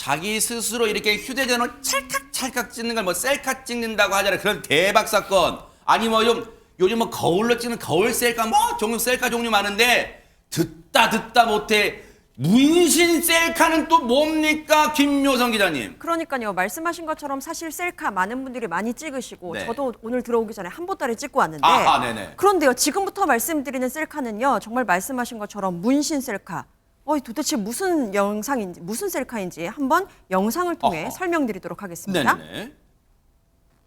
자기 스스로 이렇게 휴대전화 찰칵찰칵 찍는 걸 뭐 셀카 찍는다고 하잖아요. 그런 대박 사건. 아니 뭐 요즘 뭐 거울로 찍는 거울 셀카 뭐 종류 셀카 종류 많은데 듣다 못해 문신 셀카는 또 뭡니까, 김묘성 기자님? 그러니까요. 말씀하신 것처럼 사실 셀카 많은 분들이 많이 찍으시고 네. 저도 오늘 들어오기 전에 한 보따리 찍고 왔는데 네네. 그런데요. 지금부터 말씀드리는 셀카는요. 정말 말씀하신 것처럼 문신 셀카. 도대체 무슨 영상인지 무슨 셀카인지 한번 영상을 통해 설명드리도록 하겠습니다. 네네.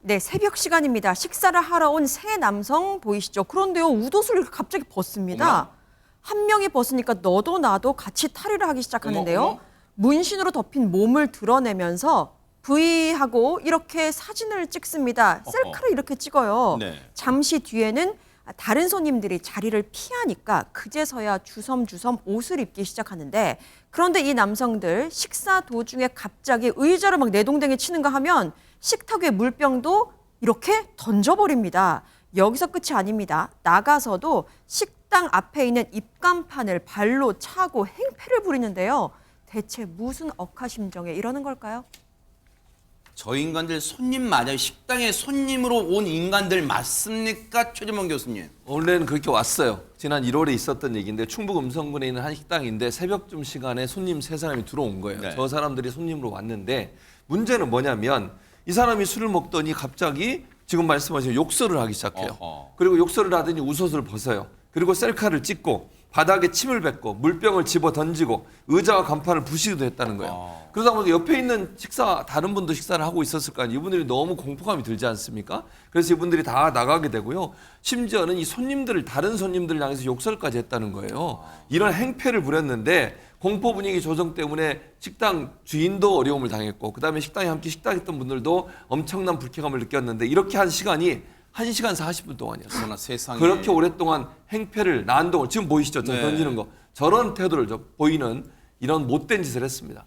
네, 새벽 시간입니다. 식사를 하러 온 새 남성 보이시죠? 그런데요. 웃옷을 이렇게 갑자기 벗습니다. 어머. 한 명이 벗으니까 너도 나도 같이 탈의를 하기 시작하는데요. 어머. 문신으로 덮인 몸을 드러내면서 V하고 이렇게 사진을 찍습니다. 셀카를 이렇게 찍어요. 네. 잠시 뒤에는 다른 손님들이 자리를 피하니까 그제서야 주섬주섬 옷을 입기 시작하는데 그런데 이 남성들 식사 도중에 갑자기 의자를 막 내동댕이 치는가 하면 식탁 위에 물병도 이렇게 던져버립니다. 여기서 끝이 아닙니다. 나가서도 식당 앞에 있는 입간판을 발로 차고 행패를 부리는데요. 대체 무슨 억하심정에 이러는 걸까요? 저 인간들 손님 맞아요? 식당에 손님으로 온 인간들 맞습니까? 최재범 교수님. 원래는 그렇게 왔어요. 지난 1월에 있었던 얘기인데 충북 음성군에 있는 한 식당인데 새벽쯤 시간에 손님 3사람이 들어온 거예요. 네. 저 사람들이 손님으로 왔는데 문제는 뭐냐면 이 사람이 술을 먹더니 갑자기 지금 말씀하신 욕설을 하기 시작해요. 어허. 그리고 욕설을 하더니 웃옷을 벗어요. 그리고 셀카를 찍고 바닥에 침을 뱉고 물병을 집어 던지고 의자와 간판을 부시기도 했다는 거예요. 그러다 보니까 옆에 있는 다른 분도 식사를 하고 있었을 거 아니에요. 이분들이 너무 공포감이 들지 않습니까? 그래서 이분들이 다 나가게 되고요. 심지어는 이 다른 손님들을 향해서 욕설까지 했다는 거예요. 이런 행패를 부렸는데 공포 분위기 조성 때문에 식당 주인도 어려움을 당했고 그다음에 식당에 함께 식당했던 분들도 엄청난 불쾌감을 느꼈는데 이렇게 한 시간이 1시간 40분 동안이었어요. 그러나 세상에. 그렇게 오랫동안 행패를 난동을 지금 보이시죠? 저 네. 던지는 거. 저런 태도를 보이는 이런 못된 짓을 했습니다.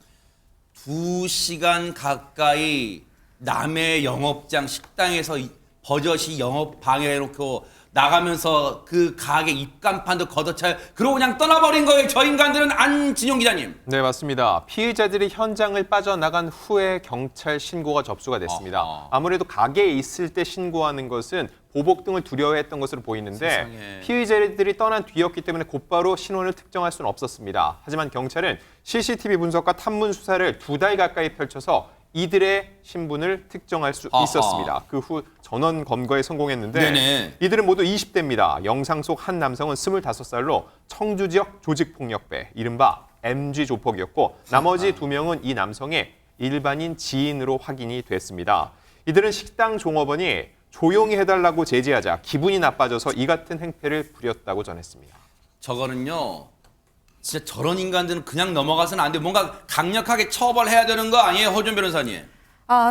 2시간 가까이 남의 영업장 식당에서 버젓이 영업 방해해놓고 나가면서 그 가게 입간판도 걷어차요. 그러고 그냥 떠나버린 거예요. 저 인간들은. 안진용 기자님. 네, 맞습니다. 피의자들이 현장을 빠져나간 후에 경찰 신고가 접수가 됐습니다. 어허. 아무래도 가게에 있을 때 신고하는 것은 보복 등을 두려워했던 것으로 보이는데 세상에. 피의자들이 떠난 뒤였기 때문에 곧바로 신원을 특정할 수는 없었습니다. 하지만 경찰은 CCTV 분석과 탐문 수사를 2달 가까이 펼쳐서 이들의 신분을 특정할 수 아하. 있었습니다. 그 후 전원 검거에 성공했는데 네네. 이들은 모두 20대입니다. 영상 속 한 남성은 25살로 청주 지역 조직폭력배, 이른바 MG 조폭이었고 나머지 2명은 이 남성의 일반인 지인으로 확인이 됐습니다. 이들은 식당 종업원이 조용히 해달라고 제지하자 기분이 나빠져서 이 같은 행패를 부렸다고 전했습니다. 저거는요. 진짜 저런 인간들은 그냥 넘어가서는 안 돼. 뭔가 강력하게 처벌해야 되는 거 아니에요, 허준 변호사님?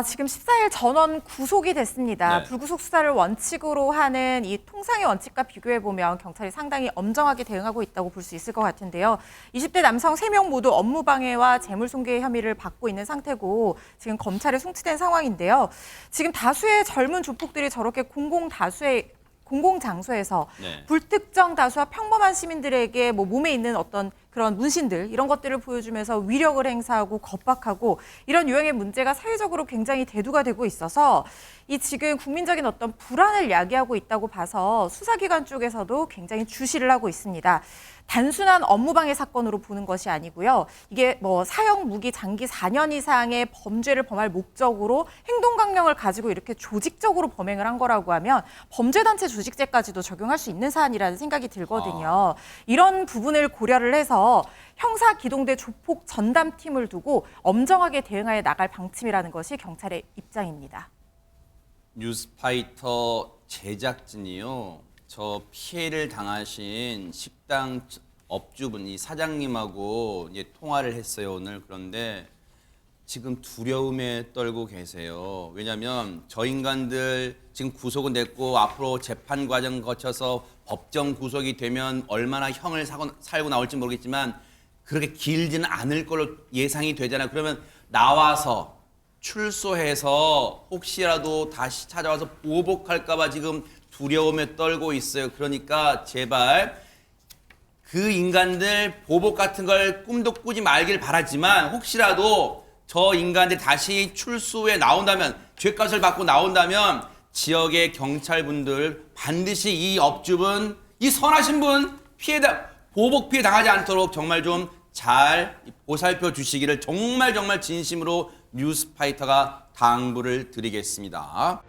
지금 14일 전원 구속이 됐습니다. 네. 불구속 수사를 원칙으로 하는 이 통상의 원칙과 비교해보면 경찰이 상당히 엄정하게 대응하고 있다고 볼 수 있을 것 같은데요. 20대 남성 3명 모두 업무방해와 재물손괴 혐의를 받고 있는 상태고 지금 검찰에 송치된 상황인데요. 지금 다수의 젊은 조폭들이 저렇게 공공장소에서 네. 불특정 다수와 평범한 시민들에게 몸에 있는 어떤 그런 문신들 이런 것들을 보여주면서 위력을 행사하고 겁박하고 이런 유형의 문제가 사회적으로 굉장히 대두가 되고 있어서 이 지금 국민적인 어떤 불안을 야기하고 있다고 봐서 수사기관 쪽에서도 굉장히 주시를 하고 있습니다. 단순한 업무방해 사건으로 보는 것이 아니고요. 이게 사형 무기 장기 4년 이상의 범죄를 범할 목적으로 행동강령을 가지고 이렇게 조직적으로 범행을 한 거라고 하면 범죄단체 조직죄까지도 적용할 수 있는 사안이라는 생각이 들거든요. 이런 부분을 고려를 해서 형사기동대 조폭 전담팀을 두고 엄정하게 대응하여 나갈 방침이라는 것이 경찰의 입장입니다. 뉴스파이터 제작진이요. 저 피해를 당하신 식당 업주분, 이 사장님하고 이제 통화를 했어요, 오늘. 그런데 지금 두려움에 떨고 계세요. 왜냐하면 저 인간들 지금 구속은 됐고 앞으로 재판 과정 거쳐서 법정 구속이 되면 얼마나 형을 살고 나올지 모르겠지만 그렇게 길지는 않을 걸로 예상이 되잖아요. 그러면 나와서 출소해서 혹시라도 다시 찾아와서 보복할까 봐 지금 두려움에 떨고 있어요. 그러니까 제발 그 인간들 보복 같은 걸 꿈도 꾸지 말길 바라지만 혹시라도 저 인간들이 다시 출소에 나온다면, 죄값을 받고 나온다면 지역의 경찰분들 반드시 이 업주분, 이 선하신 분 보복 피해 당하지 않도록 정말 좀 잘 보살펴 주시기를 정말 진심으로 뉴스파이터가 당부를 드리겠습니다.